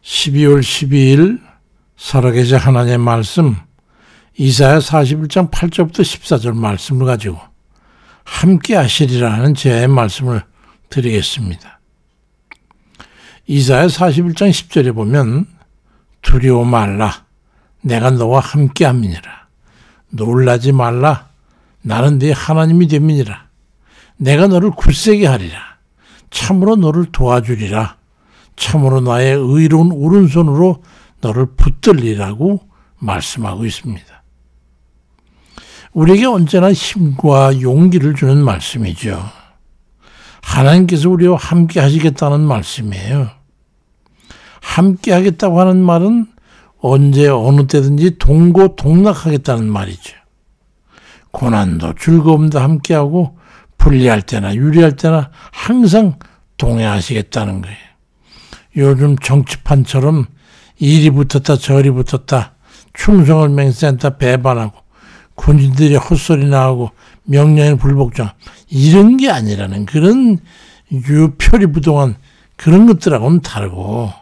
12월 12일 살아계신 하나님의 말씀 이사야 41장 8절부터 14절 말씀을 가지고 함께 하시리라는 제의 말씀을 드리겠습니다. 이사야 41장 10절에 보면 두려워 말라 내가 너와 함께 함이니라. 놀라지 말라 나는 네 하나님이 됨이니라. 내가 너를 굳세게 하리라. 참으로 너를 도와주리라. 참으로 나의 의로운 오른손으로 너를 붙들리라고 말씀하고 있습니다. 우리에게 언제나 힘과 용기를 주는 말씀이죠. 하나님께서 우리와 함께 하시겠다는 말씀이에요. 함께 하겠다고 하는 말은 언제 어느 때든지 동고동락하겠다는 말이죠. 고난도 즐거움도 함께하고 불리할 때나 유리할 때나 항상 동행하시겠다는 거예요. 요즘 정치판처럼 이리 붙었다 저리 붙었다 충성을 맹세한다 배반하고 군인들이 헛소리 나오고 명령에 불복종 이런 게 아니라는 그런 유표리부동한 그런 것들하고는 다르고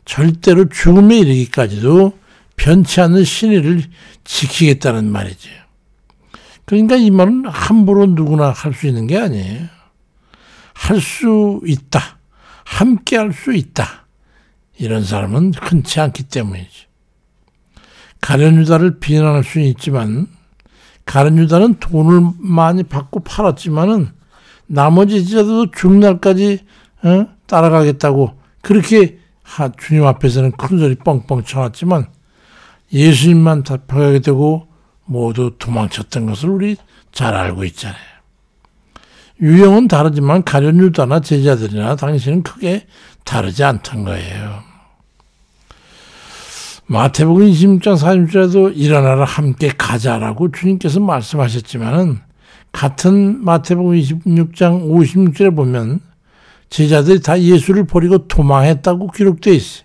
절대로 죽음에 이르기까지도 변치 않는 신의를 지키겠다는 말이죠. 그러니까 이 말은 함부로 누구나 할 수 있는 게 아니에요. 할 수 있다. 함께 할 수 있다. 이런 사람은 흔치 않기 때문이죠. 가룟 유다를 비난할 수는 있지만 가룟 유다는 돈을 많이 받고 팔았지만은 나머지 제자들도 죽날까지 따라가겠다고 그렇게 주님 앞에서는 큰 소리 뻥뻥 쳐놨지만 예수님만 답하게 되고 모두 도망쳤던 것을 우리 잘 알고 있잖아요. 유형은 다르지만 가룟 유다나 제자들이나 당신은 크게 다르지 않던 거예요. 마태복음 26장 40절에도 일어나라 함께 가자라고 주님께서 말씀하셨지만은 같은 마태복음 26장 56절에 보면 제자들이 다 예수를 버리고 도망했다고 기록되어 있어요.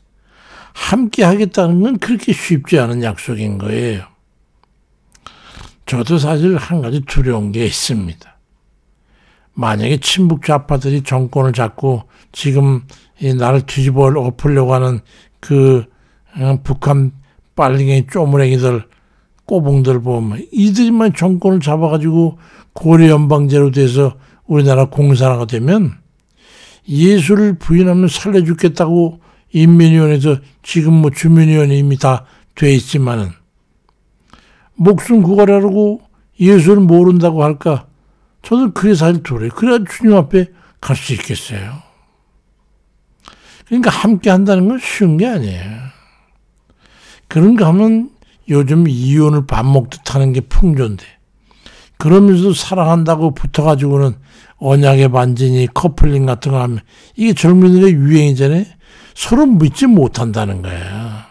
함께 하겠다는 건 그렇게 쉽지 않은 약속인 거예요. 저도 사실 한 가지 두려운 게 있습니다. 만약에 친북 좌파들이 정권을 잡고 지금 나를 뒤집어 엎으려고 하는 그 북한 빨갱이 쪼무랭이들 꼬봉들 보면 이들만 정권을 잡아가지고 고려연방제로 돼서 우리나라 공산화가 되면 예수를 부인하면 살려 죽겠다고 인민위원회에서 지금 뭐 주민위원회 이미 다 돼 있지만은 목숨 구걸하려고 예수를 모른다고 할까? 저는 그게 사실 두려워요. 그래야 주님 앞에 갈 수 있겠어요. 그러니까 함께 한다는 건 쉬운 게 아니에요. 그런가 하면 요즘 이혼을 밥 먹듯 하는 게 풍조인데 그러면서 사랑한다고 붙어가지고는 언약의 반지니 커플링 같은 거 하면 이게 젊은이들의 유행이잖아요. 서로 믿지 못한다는 거야.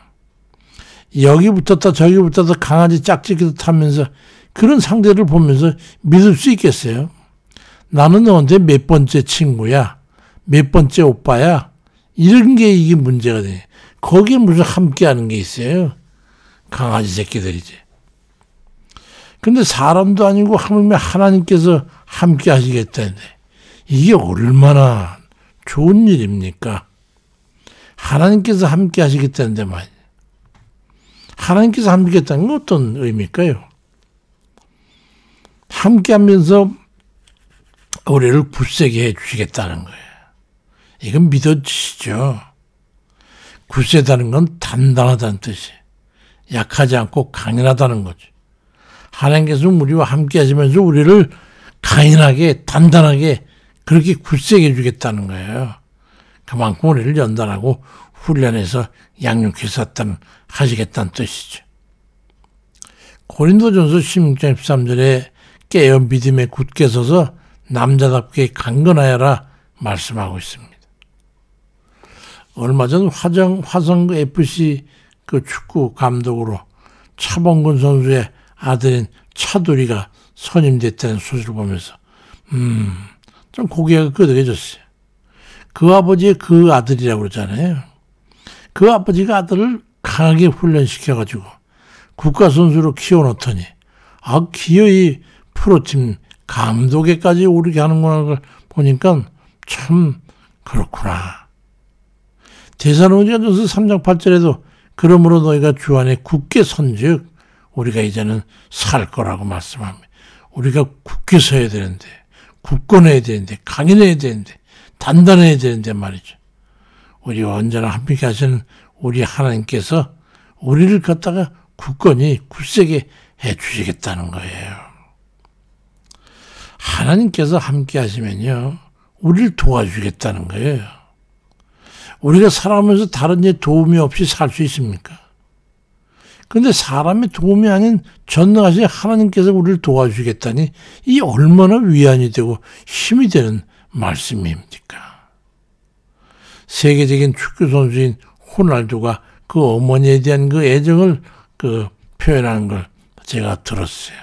여기 붙었다 저기 붙었다 강아지 짝짓기도 하면서 그런 상대를 보면서 믿을 수 있겠어요? 나는 너한테 몇 번째 친구야? 몇 번째 오빠야? 이런 게 이게 문제가 돼. 거기에 무슨 함께 하는 게 있어요? 강아지 새끼들이지. 근데 사람도 아니고 하물며 하나님께서 함께 하시겠다는데 이게 얼마나 좋은 일입니까? 하나님께서 함께 하시겠다는데 말이야. 하나님께서 함께 하겠다는 건 어떤 의미일까요? 함께 하면서 우리를 굳세게 해 주시겠다는 거예요. 이건 믿어지시죠? 굳세다는 건 단단하다는 뜻이에요. 약하지 않고 강인하다는 거죠. 하나님께서 우리와 함께 하시면서 우리를 강인하게 단단하게 그렇게 굳세게 해주겠다는 거예요. 그만큼 우리를 연단하고 훈련해서 양육해서 하시겠다는 뜻이죠. 고린도전서 16장 13절에 깨어 믿음에 굳게 서서 남자답게 강건하여라 말씀하고 있습니다. 얼마 전 화성 FC 그 축구 감독으로 차범근 선수의 아들인 차두리가 선임됐다는 소식을 보면서 좀 고개가 끄덕여졌어요. 그 아버지의 그 아들이라고 그러잖아요. 그 아버지가 아들을 강하게 훈련시켜가지고 국가선수로 키워놓더니 기어이 프로팀 감독에까지 오르게 하는구나 보니까 참 그렇구나. 데살로니가전서 3장 8절에도 그러므로 너희가 주 안에 굳게 선즉 우리가 이제는 살 거라고 말씀합니다. 우리가 굳게 서야 되는데, 굳건해야 되는데, 강인해야 되는데, 단단해야 되는데 말이죠. 우리와 언제나 함께 하시는 우리 하나님께서 우리를 갖다가 굳건히 굳세게 해 주시겠다는 거예요. 하나님께서 함께 하시면요, 우리를 도와주겠다는 거예요. 우리가 살아가면서 다른 데 도움이 없이 살 수 있습니까? 그런데 사람의 도움이 아닌 전능하신 하나님께서 우리를 도와주겠다니 이 얼마나 위안이 되고 힘이 되는 말씀입니까? 세계적인 축구 선수인 호날두가 그 어머니에 대한 그 애정을 표현하는 걸 제가 들었어요.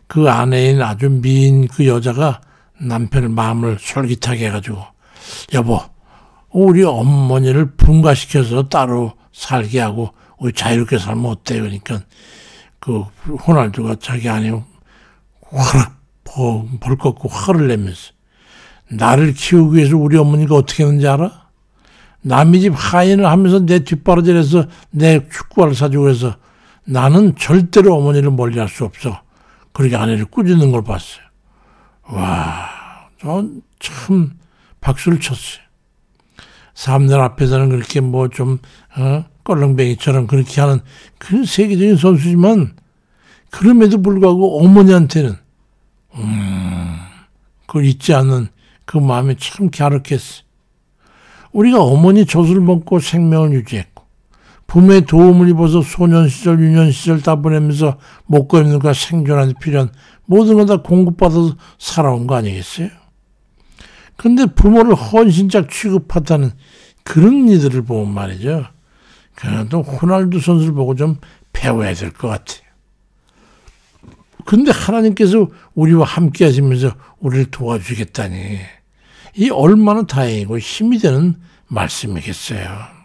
그 아내인 아주 미인 그 여자가 남편의 마음을 솔깃하게 해가지고, 여보, 우리 어머니를 분가시켜서 따로 살게 하고 우리 자유롭게 살면 어때? 그러니까 그 호날두가 자기 아내 화를 벌컥고 화를 내면서, 나를 키우기 위해서 우리 어머니가 어떻게 했는지 알아? 남의 집 하인을 하면서 내 뒷바라지에서 내 축구화를 사주고 해서 나는 절대로 어머니를 멀리할 수 없어. 그렇게 아내를 꾸짖는 걸 봤어요. 와, 전 참 박수를 쳤어요. 사람들 앞에서는 그렇게 뭐 좀 껄렁뱅이처럼 그렇게 하는 그런 세계적인 선수지만, 그럼에도 불구하고 어머니한테는 그걸 잊지 않는 그 마음이 참 갸륵했어요. 우리가 어머니 젖을 먹고 생명을 유지했고, 부모의 도움을 입어서 소년 시절, 유년 시절 다 보내면서 먹고 입는 것과 생존하는 데 필요한 모든 걸 다 공급받아서 살아온 거 아니겠어요? 근데 부모를 헌신짝 취급하다는 그런 이들을 보면 말이죠, 그래도 호날두 선수를 보고 좀 배워야 될 것 같아요. 근데 하나님께서 우리와 함께 하시면서 우리를 도와주겠다니, 이 얼마나 다행이고 힘이 되는 말씀이겠어요.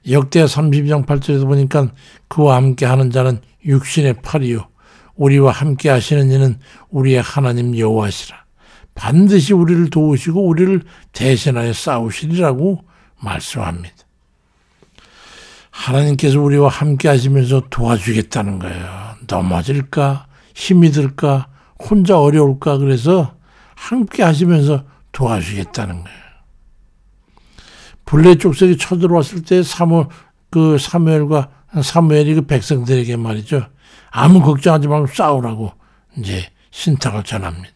역대하 32장 8절에서 보니까 그와 함께 하는 자는 육신의 팔이요 우리와 함께 하시는 이는 우리의 하나님 여호와시라. 반드시 우리를 도우시고 우리를 대신하여 싸우시리라고 말씀합니다. 하나님께서 우리와 함께 하시면서 도와주겠다는 거예요. 넘어질까? 힘이 들까? 혼자 어려울까? 그래서 함께 하시면서 도와주겠다는 거예요. 블레 족속이 쳐들어왔을 때 사무엘이 그 백성들에게 말이죠, 아무 걱정하지 말고 싸우라고 이제 신탁을 전합니다.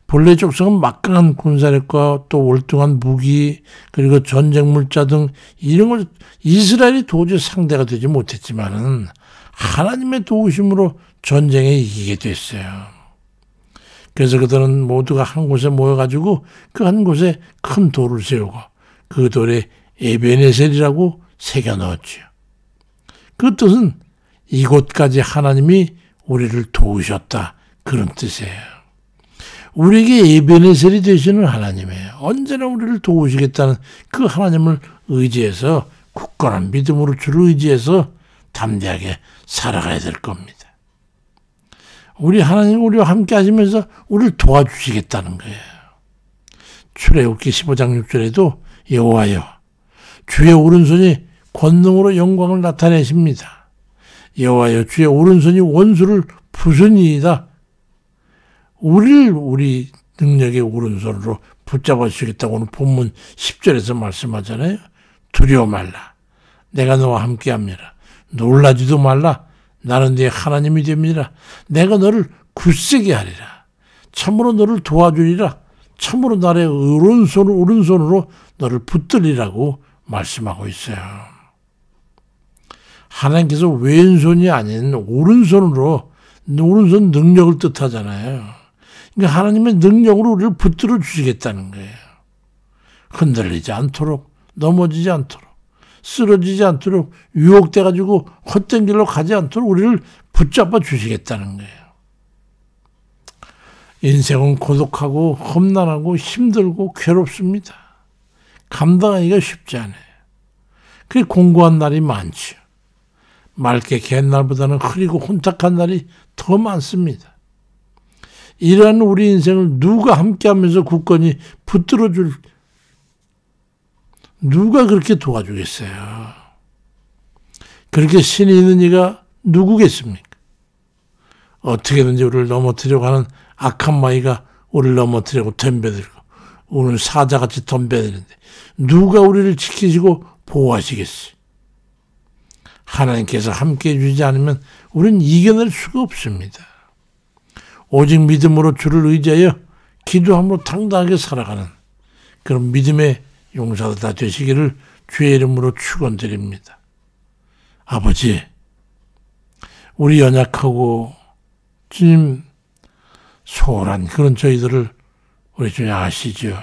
블레 족속은 막강한 군사력과 또 월등한 무기, 그리고 전쟁 물자 등 이런 걸 이스라엘이 도저히 상대가 되지 못했지만은 하나님의 도우심으로 전쟁에 이기게 됐어요. 그래서 그들은 모두가 한 곳에 모여가지고 그 한 곳에 큰 돌을 세우고 그 돌에 에베네셀이라고 새겨 넣었지요. 그 뜻은 이곳까지 하나님이 우리를 도우셨다, 그런 뜻이에요. 우리에게 에베네셀이 되시는 하나님이에요. 언제나 우리를 도우시겠다는 그 하나님을 의지해서, 굳건한 믿음으로 주를 의지해서 담대하게 살아가야 될 겁니다. 우리 하나님 우리와 함께 하시면서 우리를 도와주시겠다는 거예요. 출애굽기 15장 6절에도 여호와여 주의 오른손이 권능으로 영광을 나타내십니다. 여호와여 주의 오른손이 원수를 부수니이다. 우리 능력의 오른손으로 붙잡아 주시겠다고 오늘 본문 10절에서 말씀하잖아요. 두려워 말라. 내가 너와 함께합니다. 놀라지도 말라. 나는 네 하나님이 됩니다. 내가 너를 굳세게 하리라. 참으로 너를 도와주리라. 참으로 나의 오른손으로 너를 붙들리라고 말씀하고 있어요. 하나님께서 왼손이 아닌 오른손으로, 오른손 능력을 뜻하잖아요. 그러니까 하나님의 능력으로 우리를 붙들어 주시겠다는 거예요. 흔들리지 않도록, 넘어지지 않도록, 쓰러지지 않도록, 유혹돼가지고 헛된 길로 가지 않도록 우리를 붙잡아 주시겠다는 거예요. 인생은 고독하고 험난하고 힘들고 괴롭습니다. 감당하기가 쉽지 않아요. 그게 공고한 날이 많죠. 맑게 갠 날보다는 흐리고 혼탁한 날이 더 많습니다. 이러한 우리 인생을 누가 함께하면서 굳건히 붙들어줄 누가 그렇게 도와주겠어요? 그렇게 신이 있는 이가 누구겠습니까? 어떻게든지 우리를 넘어뜨려고 하는 악한 마귀가 우리를 넘어뜨리고 덤벼들고 우리는 사자같이 덤벼드는데 누가 우리를 지키시고 보호하시겠어요? 하나님께서 함께해 주지 않으면 우리는 이겨낼 수가 없습니다. 오직 믿음으로 주를 의지하여 기도함으로 당당하게 살아가는 그런 믿음의 용사들 다 되시기를 주의 이름으로 축원드립니다. 아버지, 우리 연약하고 주님 소홀한 그런 저희들을 우리 주님 아시죠.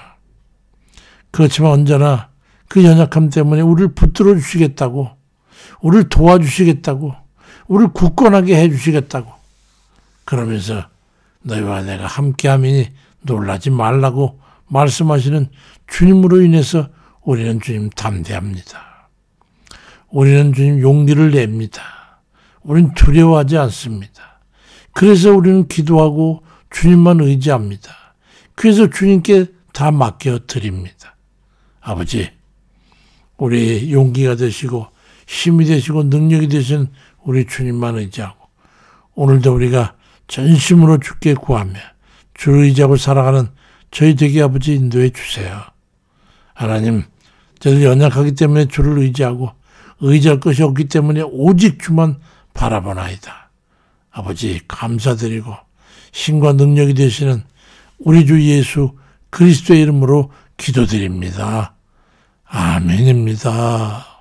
그렇지만 언제나 그 연약함 때문에 우리를 붙들어 주시겠다고, 우리를 도와주시겠다고, 우리를 굳건하게 해주시겠다고 그러면서 너희와 내가 함께함이니 놀라지 말라고 말씀하시는 주님으로 인해서 우리는 주님 담대합니다. 우리는 주님 용기를 냅니다. 우리는 두려워하지 않습니다. 그래서 우리는 기도하고 주님만 의지합니다. 그래서 주님께 다 맡겨드립니다. 아버지, 우리 용기가 되시고 힘이 되시고 능력이 되신 우리 주님만 의지하고 오늘도 우리가 전심으로 주께 구하며 주를 의지하고 살아가는 저희 되게 아버지 인도해 주세요. 하나님, 저희들 연약하기 때문에 주를 의지하고 의지할 것이 없기 때문에 오직 주만 바라보나이다. 아버지, 감사드리고 힘과 능력이 되시는 우리 주 예수 그리스도의 이름으로 기도드립니다. 아멘입니다.